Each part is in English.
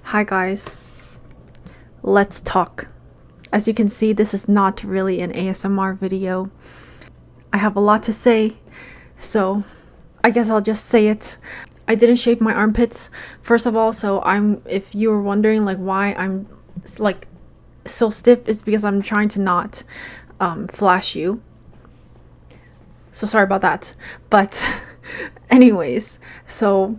Hi guys, let's talk. As you can see, this is not really an ASMR video. I have a lot to say, so I guess I'll just say it. I didn't shave my armpits, first of all, so if you were wondering like why I'm like so stiff, it's because I'm trying to not flash you. So sorry about that. But anyways, so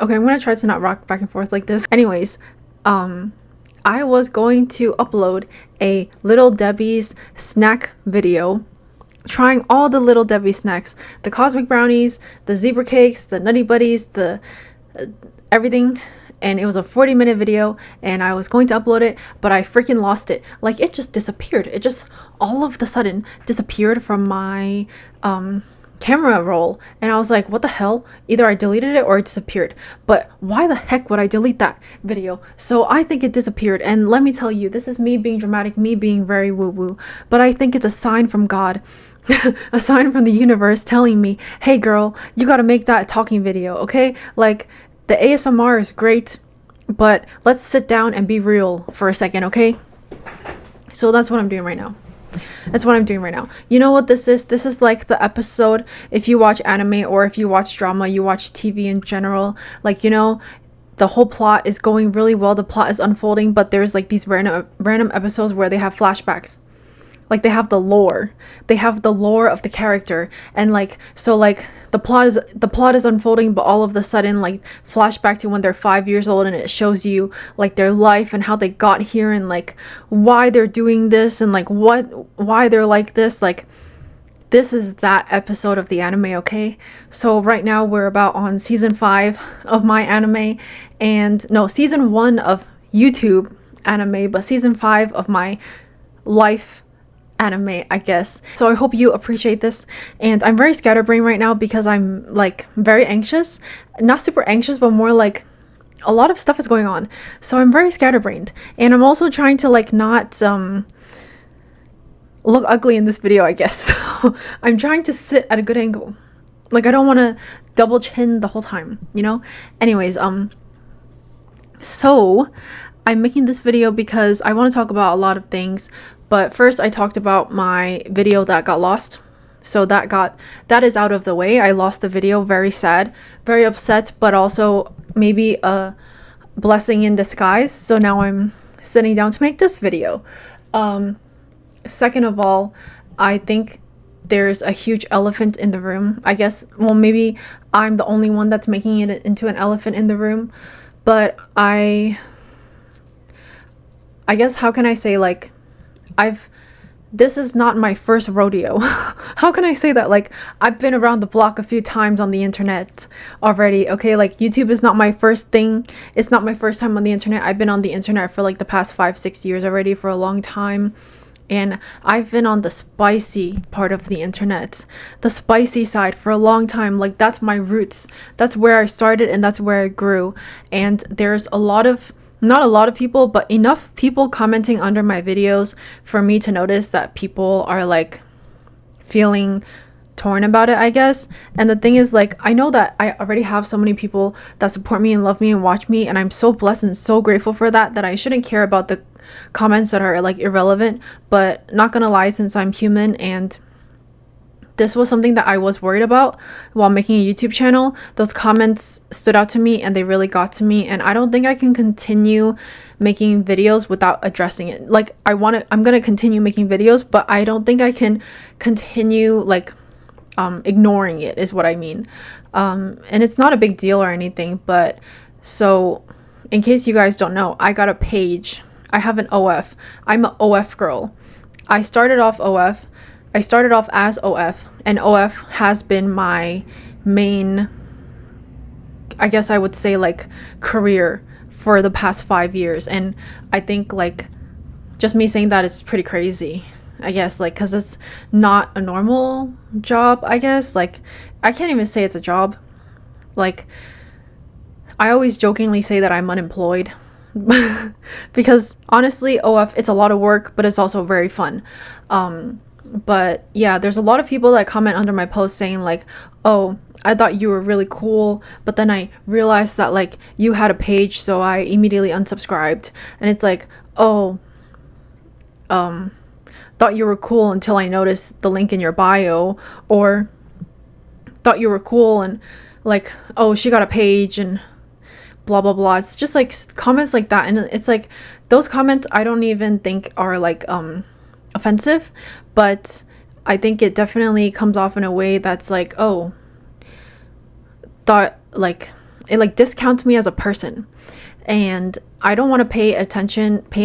okay, I'm gonna try to not rock back and forth like this. Anyways, I was going to upload a Little Debbie's snack video, trying all the Little Debbie snacks, the cosmic brownies, the zebra cakes, the nutty buddies, the everything. And it was a 40-minute video, and I was going to upload it, but I freaking lost it. Like, it just disappeared. It just all of the sudden disappeared from my camera roll, and I was like, what the hell? Either I deleted it or it disappeared. But why the heck would I delete that video? So I think it disappeared, and let me tell you, this is me being dramatic, me being very woo-woo, but I think it's a sign from God. A sign from the universe telling me, hey girl, you gotta make that talking video, okay? Like, the ASMR is great, but let's sit down and be real for a second, okay? So that's what I'm doing right now. You know what this is? This is like the episode, if you watch anime or if you watch drama, you watch TV in general, like, you know, the whole plot is going really well, the plot is unfolding, but there's like these random episodes where they have flashbacks. Like, they have the lore of the character, and like, so like the plot is unfolding, but all of the sudden, like, flashback to when they're 5 years old, and it shows you like their life and how they got here and like why they're doing this and like why they're like this. Like, this is that episode of the anime, okay? So right now we're about on season 5 of my anime, and no, season 1 of YouTube anime, but season 5 of my life anime, I guess. So I hope you appreciate this, and I'm very scatterbrained right now because I'm like very anxious, not super anxious, but more like a lot of stuff is going on, so I'm very scatterbrained, and I'm also trying to like not look ugly in this video, I guess. So I'm trying to sit at a good angle, like I don't want to double chin the whole time, you know. Anyways, so I'm making this video because I want to talk about a lot of things. But first, I talked about my video that got lost. So that is out of the way. I lost the video, very sad, very upset, but also maybe a blessing in disguise. So now I'm sitting down to make this video. Second of all, I think there's a huge elephant in the room. I guess, well, maybe I'm the only one that's making it into an elephant in the room. But I guess, how can I say, like, this is not my first rodeo. How can I say that? Like, I've been around the block a few times on the internet already, okay? Like, YouTube is not my first thing. It's not my first time on the internet. I've been on the internet for like the past 5-6 years already, for a long time. And I've been on the spicy part of the internet, the spicy side, for a long time. Like, that's my roots. That's where I started, and that's where I grew. And there's not a lot of people, but enough people commenting under my videos for me to notice that people are like feeling torn about it, I guess. And the thing is, like, I know that I already have so many people that support me and love me and watch me, and I'm so blessed and so grateful for that, that I shouldn't care about the comments that are like irrelevant. But not gonna lie, since I'm human, and this was something that I was worried about while making a YouTube channel, those comments stood out to me and they really got to me, and I don't think I can continue making videos without addressing it. Like, I'm gonna continue making videos, but I don't think I can continue like ignoring it, is what I mean. And it's not a big deal or anything, but so in case you guys don't know, I got a page. I have an OF. I'm an OF girl. I started off as OF, and OF has been my main, I guess I would say, like, career for the past 5 years. And I think, like, just me saying that is pretty crazy, I guess, like, because it's not a normal job, I guess. Like, I can't even say it's a job. Like, I always jokingly say that I'm unemployed because honestly, OF, it's a lot of work, but it's also very fun. But yeah, there's a lot of people that comment under my post saying like, oh, I thought you were really cool, but then I realized that like you had a page, so I immediately unsubscribed. And it's like, oh, thought you were cool until I noticed the link in your bio, or thought you were cool and like, oh, she got a page and blah blah blah. It's just like comments like that, and it's like those comments I don't even think are like offensive, but I think it definitely comes off in a way that's like, oh, thought like it like discounts me as a person. And I don't want to pay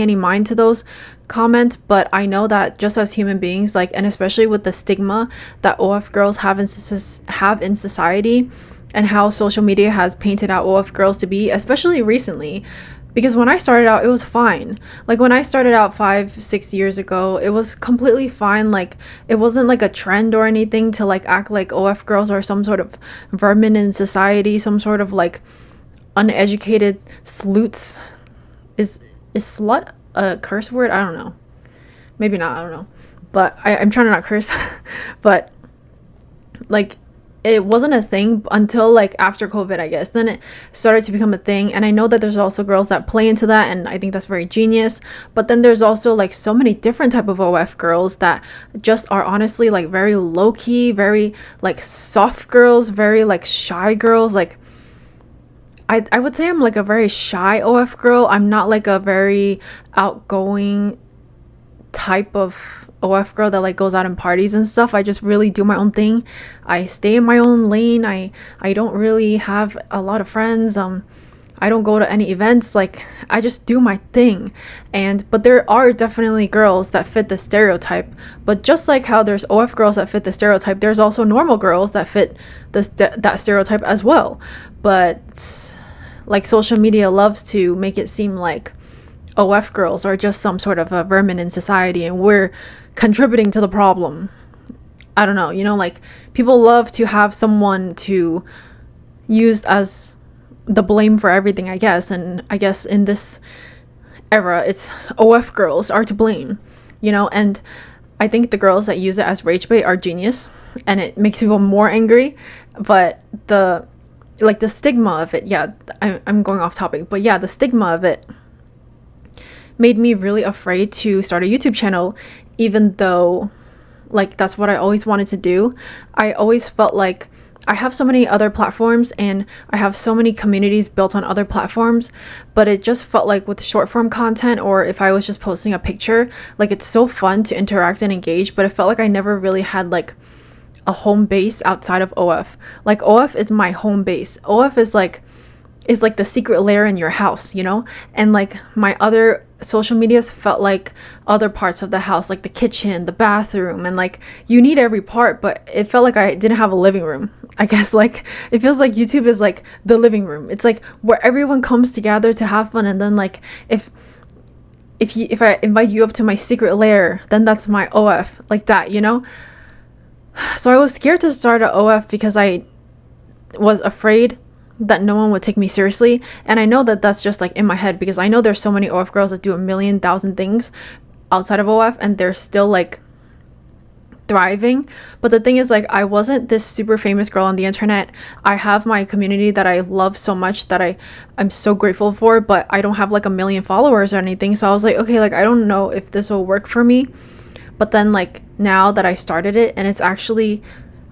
any mind to those comments, but I know that just as human beings, like, and especially with the stigma that OF girls have in society, and how social media has painted out OF girls to be, especially recently. Because when I started out, it was fine. Like when I started out 5-6 years ago, it was completely fine. Like it wasn't like a trend or anything to like act like OF girls are some sort of vermin in society, some sort of like uneducated sleuths. Is slut a curse word? I don't know. Maybe not. I don't know. But I'm trying to not curse. But like it wasn't a thing until like after COVID, I guess. Then it started to become a thing. And I know that there's also girls that play into that, and I think that's very genius. But then there's also like so many different type of OF girls that just are honestly like very low-key, very like soft girls, very like shy girls. Like I would say I'm like a very shy OF girl. I'm not like a very outgoing type of OF girl that like goes out in parties and stuff. I just really do my own thing. I stay in my own lane. I don't really have a lot of friends. I don't go to any events. Like I just do my thing. But there are definitely girls that fit the stereotype. But just like how there's OF girls that fit the stereotype, there's also normal girls that fit that stereotype as well. But like social media loves to make it seem like OF girls are just some sort of a vermin in society and we're contributing to the problem. I don't know, like people love to have someone to use as the blame for everything, I guess. And I guess in this era, it's OF girls are to blame, and I think the girls that use it as rage bait are genius, and it makes people more angry. But the stigma of it, yeah, I'm going off topic, but yeah, the stigma of it made me really afraid to start a YouTube channel, even though like that's what I always wanted to do. I always felt like I have so many other platforms and I have so many communities built on other platforms, but it just felt like with short form content, or if I was just posting a picture, like it's so fun to interact and engage, but it felt like I never really had like a home base outside of OF. Like OF is my home base. OF is like the secret lair in your house, and like my other social medias felt like other parts of the house, like the kitchen, the bathroom, and like you need every part, but it felt like I didn't have a living room. I guess like it feels like YouTube is like the living room. It's like where everyone comes together to have fun, and then like if I invite you up to my secret lair, then that's my OF, like that, So I was scared to start a OF because I was afraid that no one would take me seriously. And I know that that's just like in my head, because I know there's so many OF girls that do 1,000,000 things outside of OF and they're still like thriving. But the thing is, like, I wasn't this super famous girl on the internet. I have my community that I love so much that I'm so grateful for, but I don't have like 1 million followers or anything. So I was like, okay, like I don't know if this will work for me. But then like now that I started it and it's actually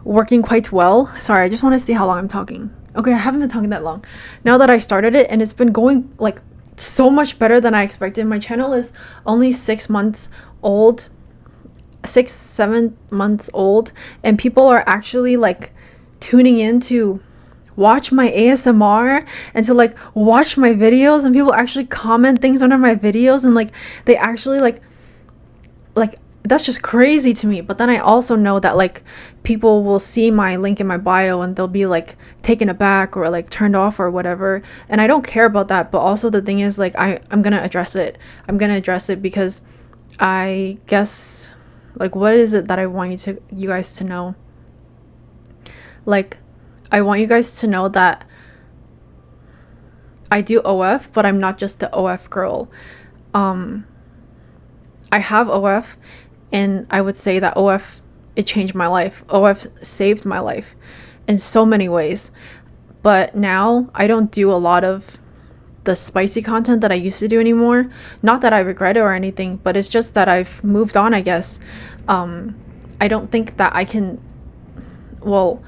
working quite well. Sorry, I just want to see how long I'm talking. Okay, I haven't been talking that long. Now that I started it and it's been going like so much better than I expected. My channel is only 6 months old, 6-7 months old, and people are actually like tuning in to watch my ASMR and to like watch my videos, and people actually comment things under my videos, and like they actually like that's just crazy to me. But then I also know that like people will see my link in my bio and they'll be like taken aback or like turned off or whatever, and I don't care about that. But also the thing is, like I'm gonna address it. Because I guess, like, what is it that I want you guys to know? Like, I want you guys to know that I do OF, but I'm not just the OF girl. I have OF, and I would say that OF, it changed my life. OF saved my life. in so many ways. But now I don't do a lot of the spicy content that I used to do anymore. Not that I regret it or anything, but it's just that I've moved on, I guess. I don't think that I can, well,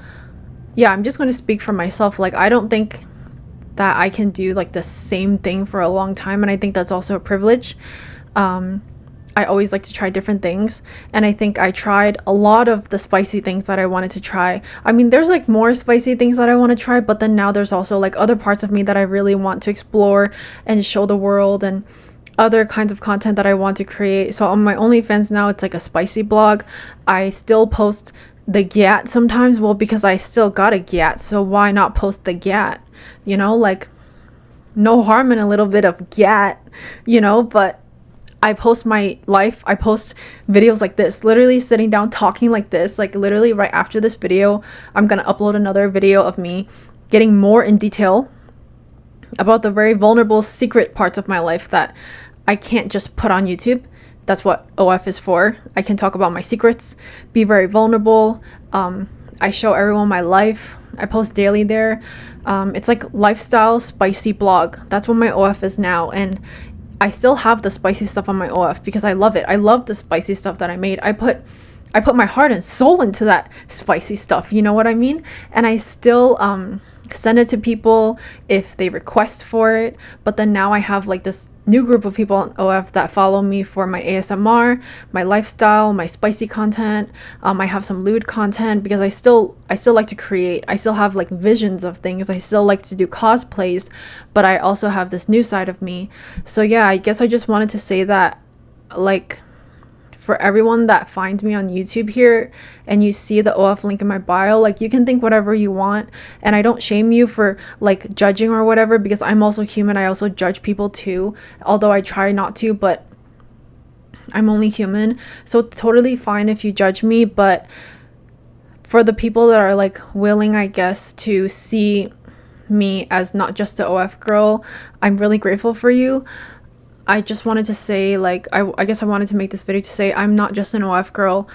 yeah, I'm just going to speak for myself. Like, I don't think that I can do like the same thing for a long time, and I think that's also a privilege. I always like to try different things, and I think I tried a lot of the spicy things that I wanted to try. I mean, there's like more spicy things that I want to try, but then now there's also like other parts of me that I really want to explore and show the world, and other kinds of content that I want to create. So on my OnlyFans now, it's like a spicy blog. I still post the gat sometimes, well, because I still got a gat, so why not post the gat? You know, like, no harm in a little bit of gat, you know. But I post my life. I post videos like this, literally sitting down talking like this. Like, literally right after this video, I'm gonna upload another video of me getting more in detail about the very vulnerable secret parts of my life that I can't just put on YouTube. That's what OF is for. I can talk about my secrets, be very vulnerable. I show everyone my life. I post daily there. It's like lifestyle spicy blog. That's what my OF is now. And I still have the spicy stuff on my OF because I love it. I love the spicy stuff that I made. I put my heart and soul into that spicy stuff. You know what I mean? And I still send it to people if they request for it. But then now I have like this new group of people on OF that follow me for my ASMR, my lifestyle, my spicy content. I have some lewd content because I still like to create. I still have like visions of things. I still like to do cosplays, but I also have this new side of me. So yeah, I guess I just wanted to say that, like, for everyone that finds me on YouTube here and you see the OF link in my bio, like, you can think whatever you want, and I don't shame you for like judging or whatever, because I'm also human. I also judge people too, although I try not to, but I'm only human. So totally fine if you judge me. But for the people that are like willing, I guess, to see me as not just the OF girl, I'm really grateful for you. I just wanted to say, like, I guess I wanted to make this video to say I'm not just an OF girl.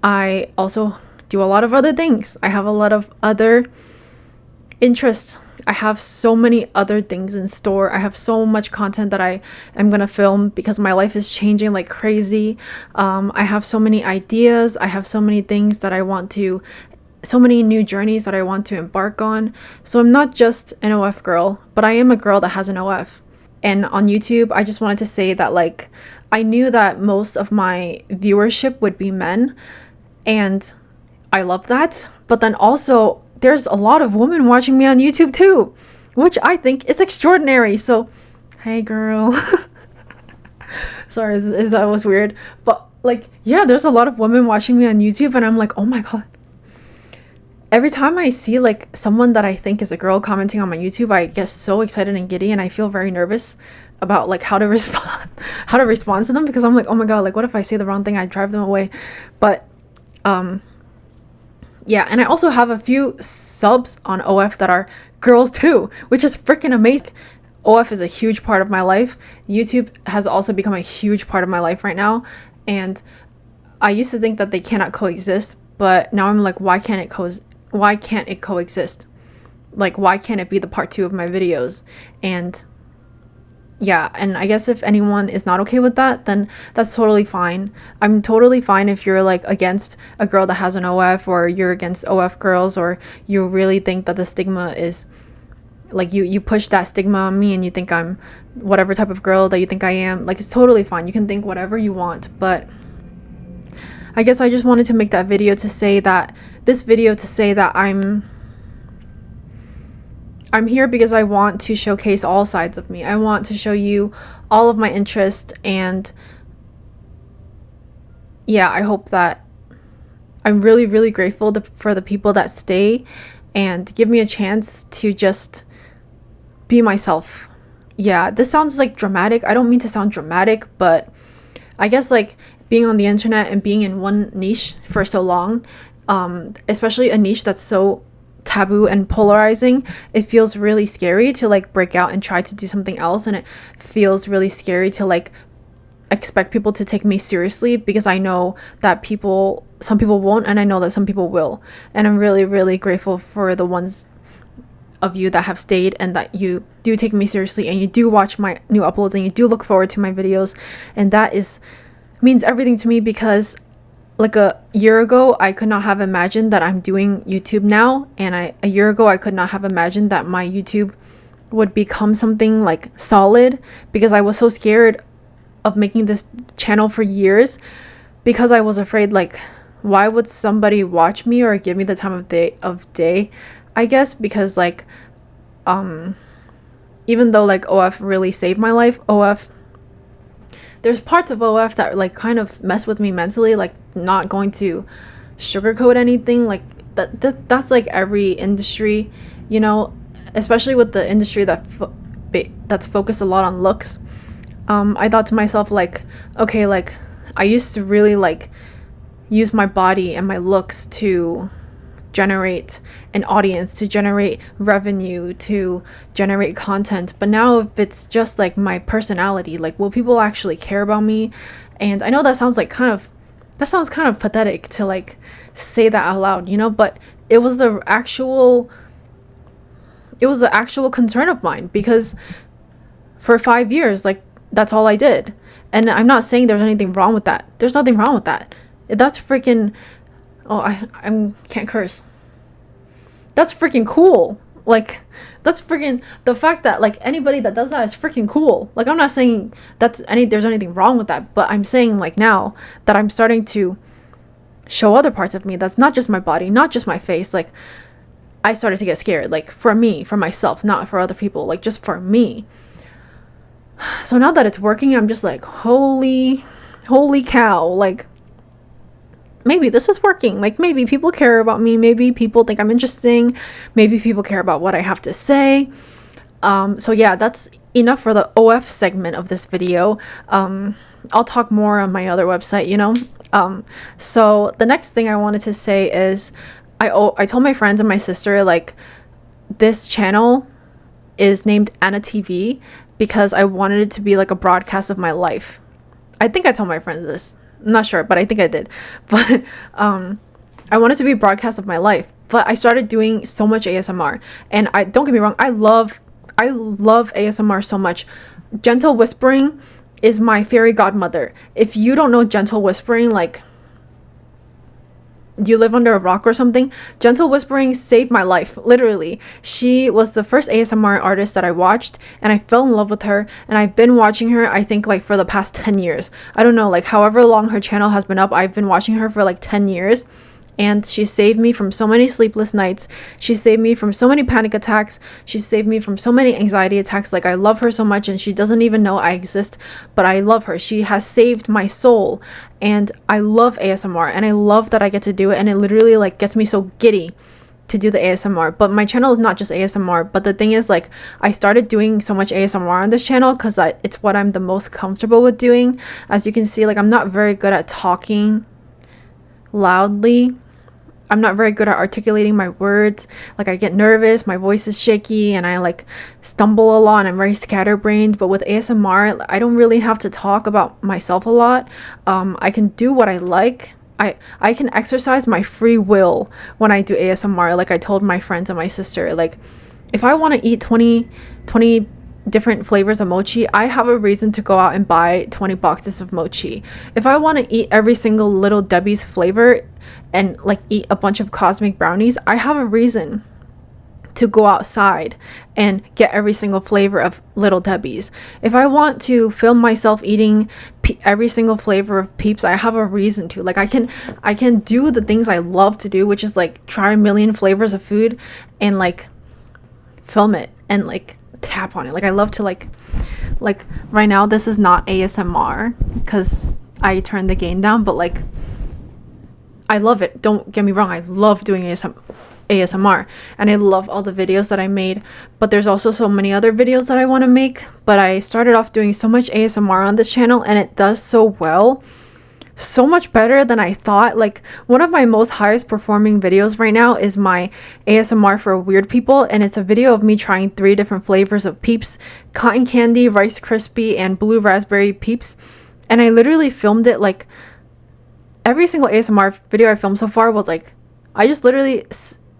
I also do a lot of other things. I have a lot of other interests. I have so many other things in store. I have so much content that I am gonna film because my life is changing like crazy. I have so many ideas. I have so many things that I want to, so many new journeys that I want to embark on. So I'm not just an OF girl, but I am a girl that has an OF. And on YouTube, I just wanted to say that, like, I knew that most of my viewership would be men, and I love that. But then also, there's a lot of women watching me on YouTube too, which I think is extraordinary. So, hey girl. Sorry if that was weird. But, like, yeah, there's a lot of women watching me on YouTube, and I'm like, oh my god. Every time I see like someone that I think is a girl commenting on my YouTube, I get so excited and giddy, and I feel very nervous about like how to respond to them, because I'm like, oh my god, like, what if I say the wrong thing? I drive them away. But yeah, and I also have a few subs on OF that are girls too, which is freaking amazing. OF is a huge part of my life. YouTube has also become a huge part of my life right now, and I used to think that they cannot coexist, but now I'm like, why can't it coexist? Like, why can't it be the part 2 of my videos? And yeah, and I guess if anyone is not okay with that, then that's totally fine. I'm totally fine if you're like against a girl that has an OF, or you're against OF girls, or you really think that the stigma is like, you push that stigma on me and you think I'm whatever type of girl that you think I am. Like, it's totally fine. You can think whatever you want, but I guess I just wanted to make that video to say that, I'm here because I want to showcase all sides of me. I want to show you all of my interests, and yeah, I hope that I'm really, really grateful for the people that stay and give me a chance to just be myself. Yeah, this sounds like dramatic. I don't mean to sound dramatic, but I guess like being on the internet and being in one niche for so long, especially a niche that's so taboo and polarizing, it feels really scary to like break out and try to do something else, and it feels really scary to like expect people to take me seriously, because I know that people some people won't, and I know that some people will. And I'm really, really grateful for the ones of you that have stayed and that you do take me seriously and you do watch my new uploads and you do look forward to my videos. And that means everything to me, because like a year ago I could not have imagined that I'm doing YouTube now, and a year ago I could not have imagined that my YouTube would become something like solid, because I was so scared of making this channel for years, because I was afraid, like, why would somebody watch me or give me the time of day, I guess, because like even though like OF really saved my life, there's parts of OF that like kind of mess with me mentally, like not going to sugarcoat anything, like that's like every industry, you know, especially with the industry that's focused a lot on looks. I thought to myself, like, okay, like I used to really like use my body and my looks to generate an audience, to generate revenue, to generate content. But now if it's just like my personality, like, will people actually care about me? And I know that sounds kind of pathetic to like say that out loud, you know, but it was the actual concern of mine, because for 5 years, like, that's all I did. And I'm not saying there's anything wrong with that. There's nothing wrong with that. That's freaking, oh, I can't curse. That's freaking cool. Like, that's freaking, the fact that like anybody that does that is freaking cool. Like, I'm not saying there's anything wrong with that, but I'm saying like now that I'm starting to show other parts of me that's not just my body, not just my face, like I started to get scared, like for myself, not for other people, like just for me. So now that it's working, I'm just like, holy cow, like maybe this is working. Like, maybe people care about me, maybe people think I'm interesting, maybe people care about what I have to say. So yeah, that's enough for the OF segment of this video. I'll talk more on my other website, you know. So the next thing I wanted to say is I told my friends and my sister, like, this channel is named Anna TV because I wanted it to be like a broadcast of my life. I think I told my friends this. I'm not sure, but I think I did. But I wanted to be a broadcast of my life. But I started doing so much ASMR, and don't get me wrong, I love ASMR so much. Gentle whispering is my fairy godmother. If you don't know gentle whispering, like, you live under a rock or something. Gentle whispering saved my life, literally. She was the first ASMR artist that I watched, and I fell in love with her, and I've been watching her, I think, like, for the past 10 years. I don't know, like, however long her channel has been up, I've been watching her for like 10 years. And she saved me from so many sleepless nights. She saved me from so many panic attacks. She saved me from so many anxiety attacks. Like, I love her so much, and she doesn't even know I exist, but I love her. She has saved my soul, and I love ASMR, and I love that I get to do it, and it literally, like, gets me so giddy to do the ASMR. But my channel is not just ASMR, but the thing is, like, I started doing so much ASMR on this channel because it's what I'm the most comfortable with doing. As you can see, like, I'm not very good at talking loudly. I'm not very good at articulating my words. Like, I get nervous, my voice is shaky, and I like stumble a lot, and I'm very scatterbrained. But with ASMR, I don't really have to talk about myself a lot. I can do what I like. I can exercise my free will when I do ASMR. Like I told my friends and my sister, like, if I want to eat 20 different flavors of mochi, I have a reason to go out and buy 20 boxes of mochi. If I want to eat every single Little Debbie's flavor and like eat a bunch of cosmic brownies, I have a reason to go outside and get every single flavor of Little Debbie's. If I want to film myself eating every single flavor of Peeps, I have a reason to. Like, I can do the things I love to do, which is like try a million flavors of food and like film it and like tap on it. Like, I love to like right now, this is not ASMR because I turned the gain down, but like, I love it. Don't get me wrong, I love doing ASMR, and I love all the videos that I made, but there's also so many other videos that I want to make. But I started off doing so much ASMR on this channel, and it does so well, so much better than I thought. Like, one of my most highest performing videos right now is my ASMR for weird people, and it's a video of me trying 3 different flavors of Peeps: cotton candy, Rice Krispie, and blue raspberry Peeps. And I literally filmed it like every single ASMR video I filmed so far was like, I just literally,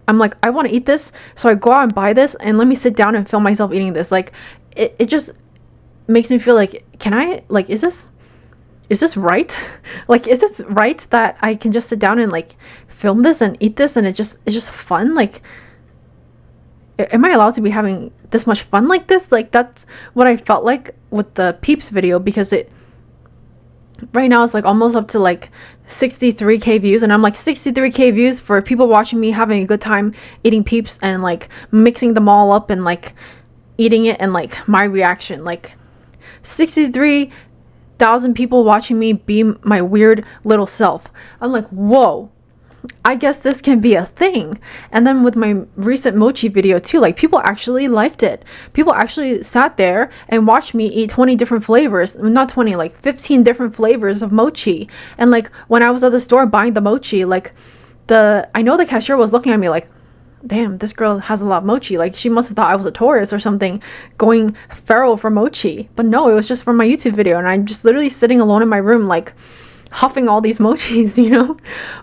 I'm like, I want to eat this, so I go out and buy this, and let me sit down and film myself eating this. Like, it just makes me feel like, can I, like, is this right? Like, is this right that I can just sit down and like film this and eat this, and it's just fun? Like, am I allowed to be having this much fun like this? Like, that's what I felt like with the Peeps video, because it right now it's like almost up to like 63k views, and I'm like, 63k views for people watching me having a good time eating Peeps and like mixing them all up and like eating it, and like my reaction, like 63,000 people watching me be my weird little self. I'm like, whoa, I guess this can be a thing. And then with my recent mochi video too, like, people actually liked it. People actually sat there and watched me eat 20 different flavors, not 20, like 15 different flavors of mochi. And like, when I was at the store buying the mochi, like, I know the cashier was looking at me like, damn, this girl has a lot of mochi. Like, she must have thought I was a tourist or something going feral for mochi. But no, it was just from my YouTube video, and I'm just literally sitting alone in my room, like, huffing all these mochis, you know?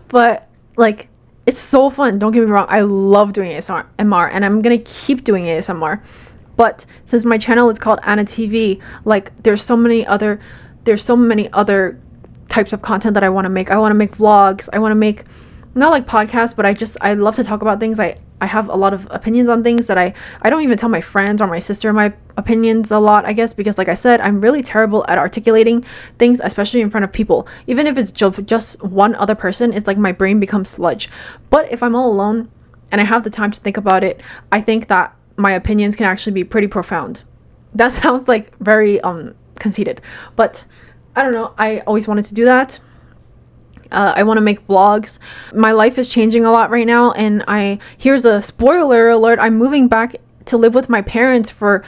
But like, it's so fun, don't get me wrong. I love doing ASMR, and I'm gonna keep doing ASMR. But since my channel is called Anna TV, like, there's so many other types of content that I want to make. I want to make vlogs. I want to make, not like podcasts, but I love to talk about things. I have a lot of opinions on things that I don't even tell my friends or my sister my opinions a lot, I guess, because like I said, I'm really terrible at articulating things, especially in front of people. Even if it's just one other person, it's like my brain becomes sludge. But if I'm all alone and I have the time to think about it, I think that my opinions can actually be pretty profound. That sounds like very conceited, but I don't know, I always wanted to do that. I want to make vlogs. My life is changing a lot right now, and here's a spoiler alert, I'm moving back to live with my parents for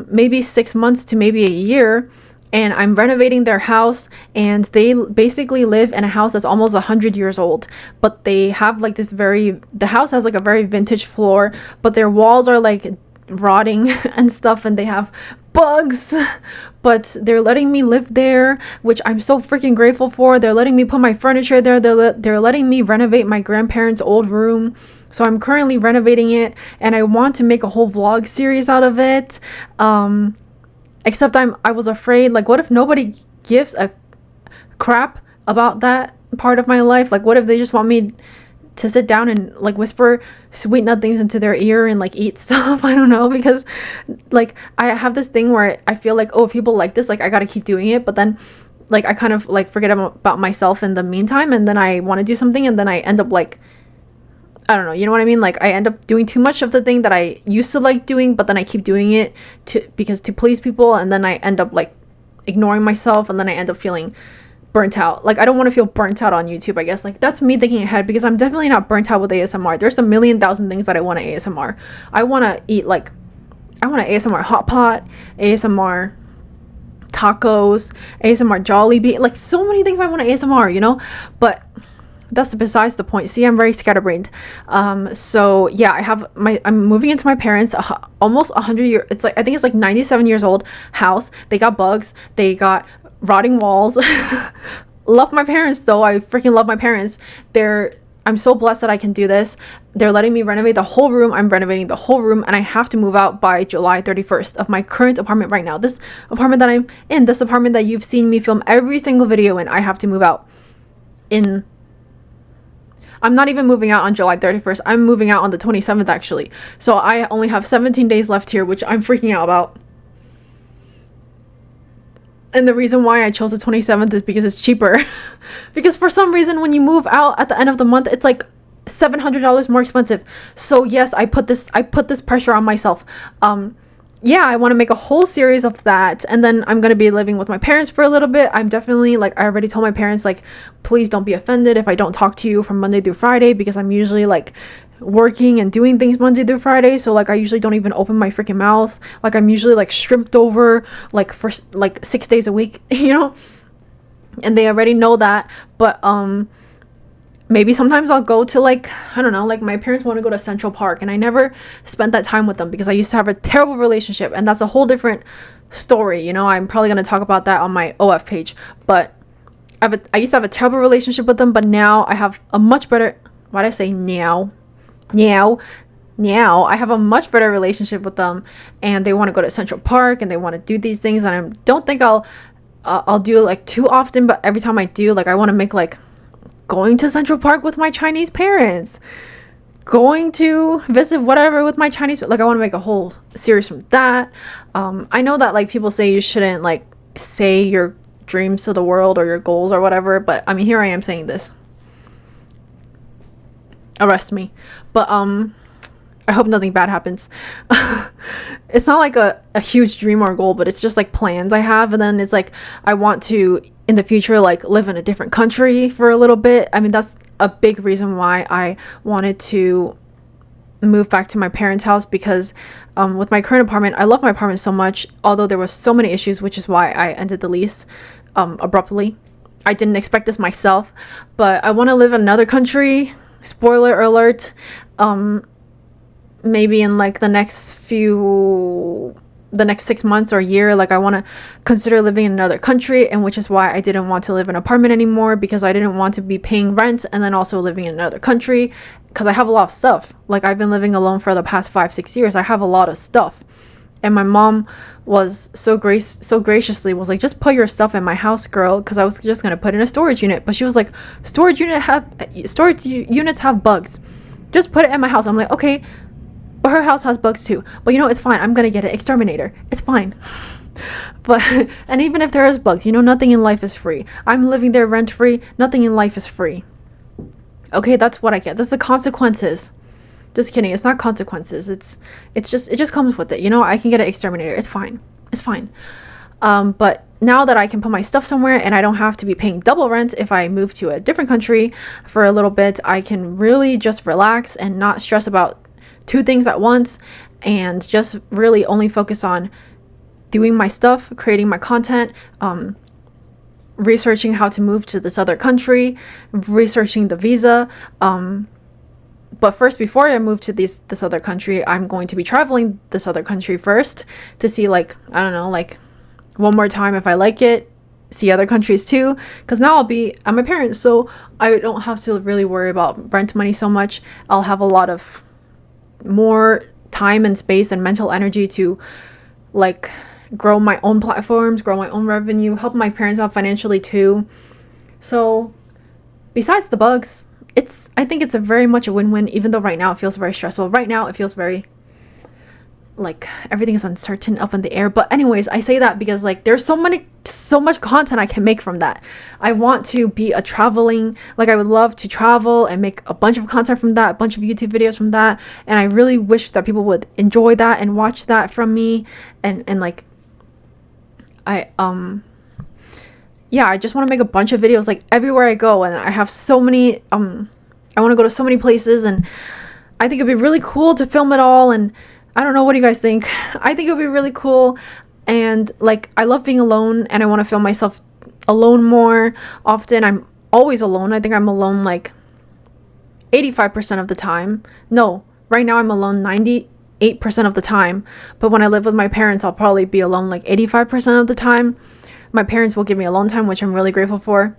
maybe 6 months to maybe a year, and I'm renovating their house, and they basically live in a house that's almost 100 years old, but they have like the house has like a very vintage floor, but their walls are like rotting and stuff, and they have bugs, but they're letting me live there, which I'm so freaking grateful for. They're letting me put my furniture there. They're letting me renovate my grandparents' old room, so I'm currently renovating it, and I want to make a whole vlog series out of it. Except I was afraid, like, what if nobody gives a crap about that part of my life? Like, what if they just want me to sit down and like whisper sweet nothings into their ear and like eat stuff? I don't know, because like, I have this thing where I feel like, oh, if people like this, like, I gotta keep doing it, but then like, I kind of like forget about myself in the meantime, and then I want to do something, and then I end up like, I don't know, you know what I mean? Like, I end up doing too much of the thing that I used to like doing, but then I keep doing it to please people, and then I end up like ignoring myself, and then I end up feeling burnt out. Like, I don't want to feel burnt out on YouTube, I guess. Like, that's me thinking ahead, because I'm definitely not burnt out with ASMR. There's a million thousand things that I want to ASMR. I want to eat, like, I want to ASMR hot pot, ASMR tacos, ASMR Jollibee, like, so many things I want to ASMR, you know? But that's besides the point. See, I'm very scatterbrained. So yeah, I'm moving into my parents' almost 100 year, it's like, I think it's like 97 years old house. They got bugs, they got rotting walls. Love my parents though. I freaking love my parents. I'm so blessed that I can do this. They're letting me renovate the whole room. I'm renovating the whole room, and I have to move out by July 31st of my current apartment right now. This apartment that I'm in, this apartment that you've seen me film every single video in, I have to move out in. I'm not even moving out on July 31st. I'm moving out on the 27th actually. So I only have 17 days left here, which I'm freaking out about. And the reason why I chose the 27th is because it's cheaper. Because for some reason, when you move out at the end of the month, it's like $700 more expensive. So yes, I put this pressure on myself. Yeah, I want to make a whole series of that, and then I'm gonna be living with my parents for a little bit. I'm definitely, like, I already told my parents, like, please don't be offended if I don't talk to you from Monday through Friday, because I'm usually like working and doing things Monday through Friday, so like, I usually don't even open my freaking mouth. Like, I'm usually like stripped over like for like 6 days a week, you know, and they already know that. But maybe sometimes I'll go to, like, I don't know, like, my parents want to go to Central Park, and I never spent that time with them because I used to have a terrible relationship, and that's a whole different story, you know. I'm probably going to talk about that on my OF page, but I used to have a terrible relationship with them, but now I have a much better, why did I say now? Now I have a much better relationship with them, and they want to go to Central Park and they want to do these things, and I don't think I'll do it like too often, but every time I do, like I want to make like going to Central Park with my Chinese parents, going to visit whatever with my Chinese, like I want to make a whole series from that. I know that like people say you shouldn't like say your dreams to the world or your goals or whatever, but I mean, here I am saying this. Arrest me. But I hope nothing bad happens. It's not like a huge dream or goal, but it's just like plans I have, and then it's like I want to in the future like live in a different country for a little bit. I mean, that's a big reason why I wanted to move back to my parents' house, because with my current apartment, I love my apartment so much, although there was so many issues, which is why I ended the lease abruptly. I didn't expect this myself, but I want to live in another country. Spoiler alert. Maybe in like the next 6 months or a year, like I want to consider living in another country, and which is why I didn't want to live in an apartment anymore, because I didn't want to be paying rent and then also living in another country, because I have a lot of stuff. Like I've been living alone for the past 5-6 years. I have a lot of stuff, and my mom was so graciously was like, just put your stuff in my house, girl, because I was just gonna put in a storage unit, but she was like, storage units have bugs, just put it in my house. I'm like, okay. But her house has bugs too. But you know, it's fine. I'm gonna get an exterminator. It's fine. But, and even if there is bugs, you know, nothing in life is free. I'm living there rent free. Nothing in life is free. Okay, that's what I get. That's the consequences. Just kidding. It's not consequences. It just comes with it. You know, I can get an exterminator. It's fine. It's fine. But now that I can put my stuff somewhere and I don't have to be paying double rent if I move to a different country for a little bit, I can really just relax and not stress about two things at once, and just really only focus on doing my stuff, creating my content, researching how to move to this other country, researching the visa. But first, before I move to this other country, I'm going to be traveling this other country first to see, like, I don't know, like one more time if I like it, see other countries too, because now I'll be at my parents, so I don't have to really worry about rent money so much. I'll have a lot of more time and space and mental energy to like grow my own platforms, grow my own revenue, help my parents out financially too. So besides the bugs, I think it's a very much a win-win, even though right now it feels very stressful. Right now it feels very like everything is uncertain, up in the air. But anyways, I say that because like there's so much content I can make from that. I want to be a traveling, like I would love to travel and make a bunch of content from that, a bunch of YouTube videos from that, and I really wish that people would enjoy that and watch that from me, and like I just want to make a bunch of videos like everywhere I go, and I have so many I want to go to so many places, and I think it'd be really cool to film it all. And I don't know, what do you guys think? I think it would be really cool. And like I love being alone, and I want to film myself alone more often. I'm always alone. I think I'm alone like 85% of the time. No, right now I'm alone 98% of the time. But when I live with my parents, I'll probably be alone like 85% of the time. My parents will give me alone time, which I'm really grateful for.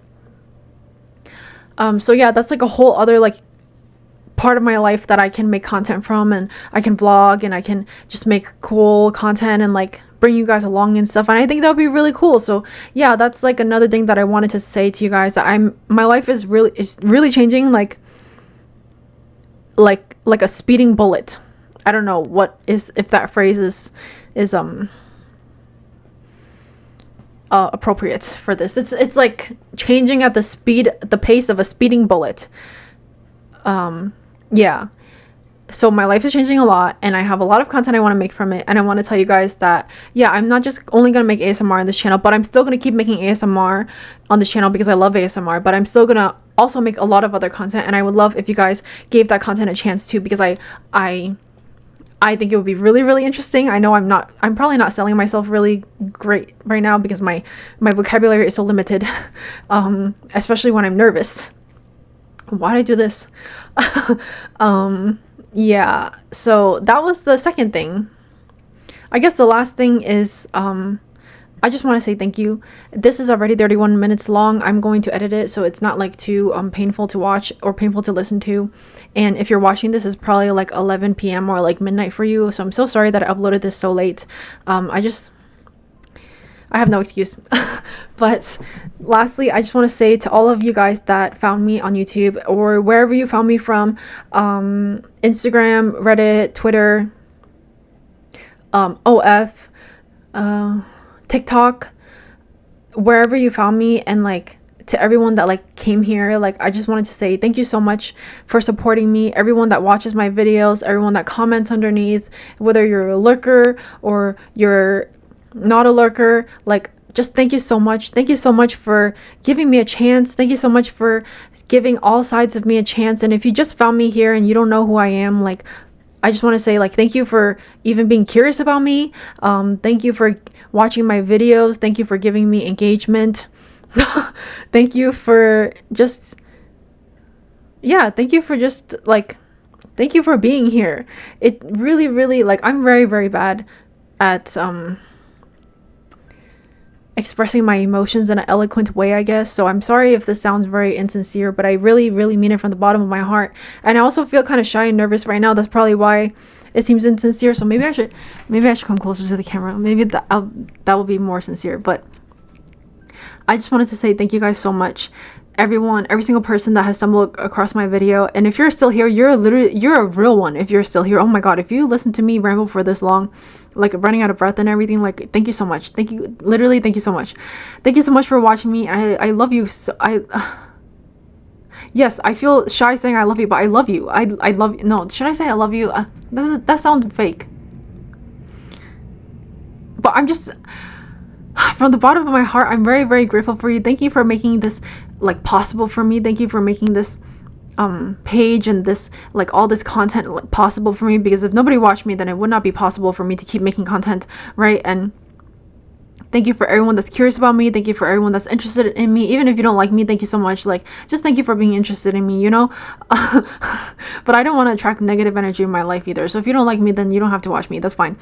So yeah, that's like a whole other like part of my life that I can make content from, and I can vlog, and I can just make cool content and like bring you guys along and stuff, and I think that would be really cool. So yeah, that's like another thing that I wanted to say to you guys, that my life is really changing, like a speeding bullet. I don't know if that phrase is appropriate for this. It's like changing at the pace of a speeding bullet. Yeah, so my life is changing a lot, and I have a lot of content I want to make from it, and I want to tell you guys that yeah, I'm not just only gonna make ASMR on this channel, but I'm still gonna keep making ASMR on this channel because I love ASMR, but I'm still gonna also make a lot of other content, and I would love if you guys gave that content a chance too, because I think it would be really, really interesting. I know I'm probably not selling myself really great right now because my vocabulary is so limited, especially when I'm nervous. Why did I do this? Yeah, so that was the second thing. I guess the last thing is I just want to say thank you. This is already 31 minutes long. I'm going to edit it so it's not like too painful to watch or painful to listen to. And if you're watching this, it's probably like 11 p.m. or like midnight for you. So I'm so sorry that I uploaded this so late. I have no excuse. But lastly, I just want to say to all of you guys that found me on YouTube or wherever you found me from, Instagram, Reddit, Twitter, OF, TikTok, wherever you found me, and like to everyone that like came here, like I just wanted to say thank you so much for supporting me. Everyone that watches my videos, everyone that comments underneath, whether you're a lurker or you're not a lurker, like just thank you so much. Thank you so much for giving me a chance. Thank you so much for giving all sides of me a chance. And if you just found me here and you don't know who I am, like I just want to say like thank you for even being curious about me. Thank you for watching my videos. Thank you for giving me engagement. Thank you for just thank you for just like thank you for being here. It really like I'm very, very bad at expressing my emotions in an eloquent way, I guess. So I'm sorry if this sounds very insincere, but I really mean it from the bottom of my heart. And I also feel kind of shy and nervous right now. That's probably why it seems insincere. So maybe I should come closer to the camera. Maybe that will be more sincere. But I just wanted to say thank you guys so much. Everyone, every single person that has stumbled across my video. And if you're still here, you're a real one. If you're still here, oh my god, if you listen to me ramble for this long, like running out of breath and everything, like thank you so much. Thank you, literally thank you so much. Thank you so much for watching me. I love you. So yes, I feel shy saying I love you, but I love you. I love you. No, should I say I love you? That sounds fake. But I'm just, from the bottom of my heart, I'm very, very grateful for you. Thank you for making this like possible for me. Thank you for making this page and this like all this content like, possible for me, because if nobody watched me, then it would not be possible for me to keep making content, right? And thank you for everyone that's curious about me. Thank you for everyone that's interested in me. Even if you don't like me, thank you so much. Like, just thank you for being interested in me, you know? But I don't want to attract negative energy in my life either. So if you don't like me, then you don't have to watch me. That's fine.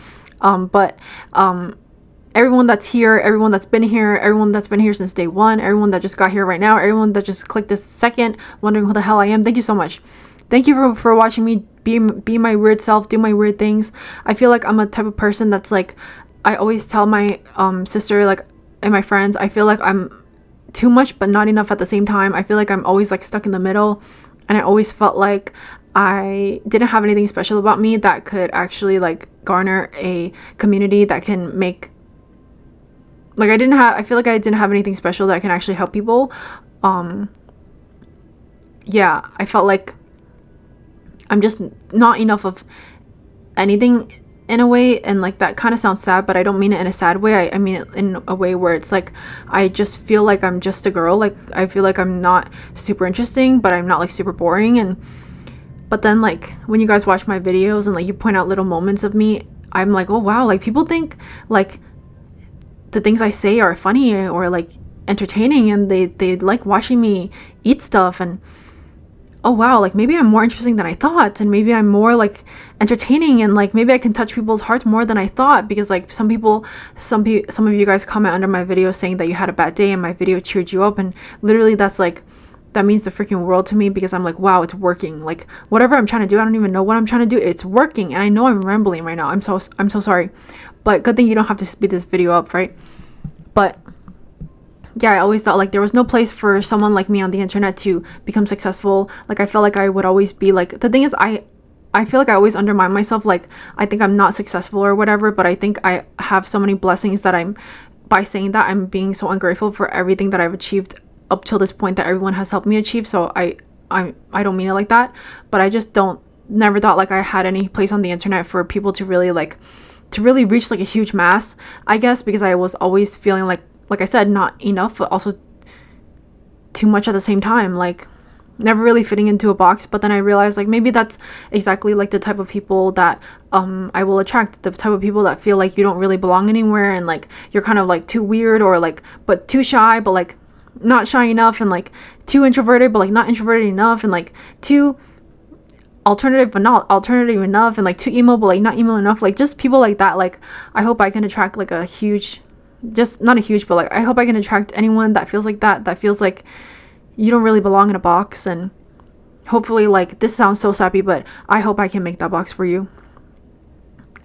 Everyone that's here, everyone that's been here since day one, everyone that just got here right now, everyone that just clicked this second, wondering who the hell I am, thank you so much. Thank you for watching me be my weird self, do my weird things. I feel like I'm a type of person that's like, I always tell my sister like and my friends, I feel like I'm too much but not enough at the same time. I feel like I'm always like stuck in the middle, and I always felt like I didn't have anything special about me that could actually like garner a community that can make like I feel like I didn't have anything special that can actually help people. I felt like I'm just not enough of anything in a way, and like that kind of sounds sad, but I don't mean it in a sad way. I mean it in a way where it's like I just feel like I'm just a girl. Like I feel like I'm not super interesting, but I'm not like super boring. But then like when you guys watch my videos and like you point out little moments of me, I'm like, oh wow, like people think like the things I say are funny or like entertaining, and they like watching me eat stuff, and oh wow, like maybe I'm more interesting than I thought, and maybe I'm more like entertaining, and like maybe I can touch people's hearts more than I thought, because like some of you guys comment under my video saying that you had a bad day and my video cheered you up, and literally that means the freaking world to me, because I'm like, wow, it's working. Like whatever I'm trying to do, I don't even know what I'm trying to do, it's working. And I know I'm rambling right now, I'm so sorry, but good thing you don't have to speed this video up, right? But yeah, I always thought like there was no place for someone like me on the internet to become successful. Like I felt like I would always be like, the thing is I feel like I always undermine myself, like I think I'm not successful or whatever, but I think I have so many blessings that by saying that I'm being so ungrateful for everything that I've achieved up till this point that everyone has helped me achieve. So I don't mean it like that, but I just never thought like I had any place on the internet for people to really reach like a huge mass, I guess, because I was always feeling like I said, not enough, but also too much at the same time, like never really fitting into a box. But then I realized like maybe that's exactly like the type of people that I will attract, the type of people that feel like you don't really belong anywhere, and like you're kind of like too weird, or like but too shy but like not shy enough, and like too introverted but like not introverted enough, and like too alternative but not alternative enough, and like too emo but like not emo enough, like just people like that. Like I hope I can attract like a huge just not a huge, but like I hope I can attract anyone that feels like that feels like you don't really belong in a box. And hopefully, like, this sounds so sappy, but I hope I can make that box for you.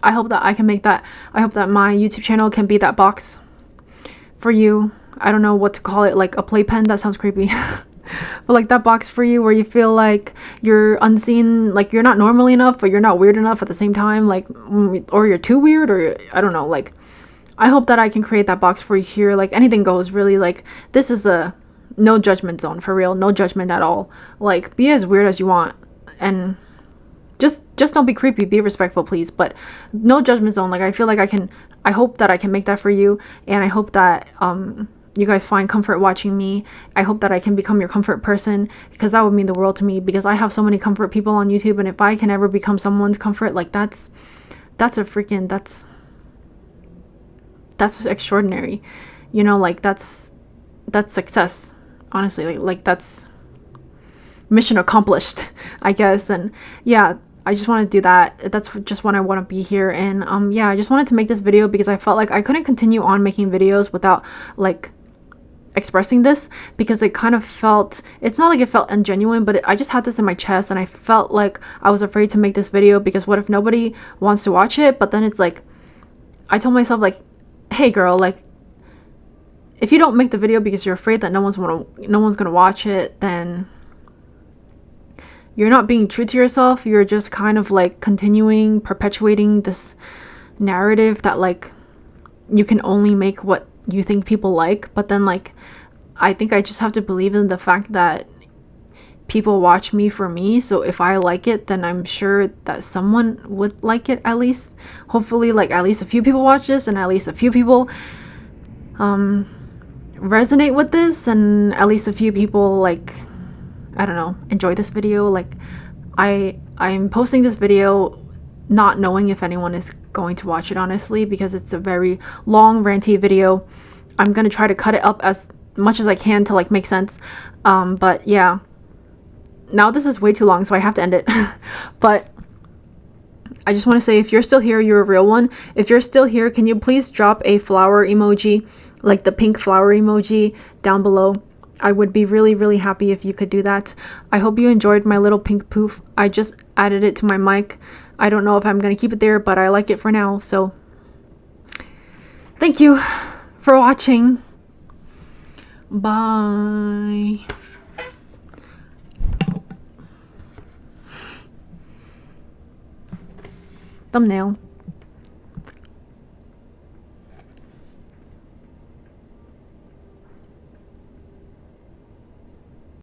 I hope that I can make that. I hope that my YouTube channel can be that box for you. I don't know what to call it, like a playpen. That sounds creepy. But like that box for you where you feel like you're unseen, like you're not normal enough, but you're not weird enough at the same time, like, or you're too weird, or I don't know. Like, I hope that I can create that box for you here. Like, anything goes, really. Like, this is a no judgment zone, for real. No judgment at all. Like, be as weird as you want, and just don't be creepy. Be respectful, please. But no judgment zone. Like, I feel like I hope that I can make that for you, and I hope that you guys find comfort watching me. I hope that I can become your comfort person, because that would mean the world to me, because I have so many comfort people on YouTube, and if I can ever become someone's comfort, like, that's extraordinary, you know. Like, that's success, honestly. Like that's mission accomplished, I guess. And yeah, I just want to do that. That's just when I want to be here. And yeah, I just wanted to make this video because I felt like I couldn't continue on making videos without like expressing this, because it kind of felt, it's not like it felt ungenuine, but I just had this in my chest, and I felt like I was afraid to make this video, because what if nobody wants to watch it? But then it's like, I told myself, like, hey girl, like, if you don't make the video because you're afraid that no one's gonna watch it, then you're not being true to yourself. You're just kind of like perpetuating this narrative that like you can only make what you think people like. But then, like, I think I just have to believe in the fact that people watch me for me. So if I like it, then I'm sure that someone would like it, at least. Hopefully, like, at least a few people watch this, and at least a few people resonate with this, and at least a few people, like, I don't know, enjoy this video. Like, I'm posting this video not knowing if anyone is going to watch it, honestly, because it's a very long ranty video. I'm gonna try to cut it up as much as I can to like make sense, but yeah, now this is way too long, so I have to end it. But I just want to say, if you're still here, you're a real one. If you're still here, can you please drop a flower emoji, like the pink flower emoji, down below? I would be really, really happy if you could do that. I hope you enjoyed my little pink poof. I just added it to my mic. I don't know if I'm going to keep it there, but I like it for now. So thank you for watching. Bye. Thumbnail.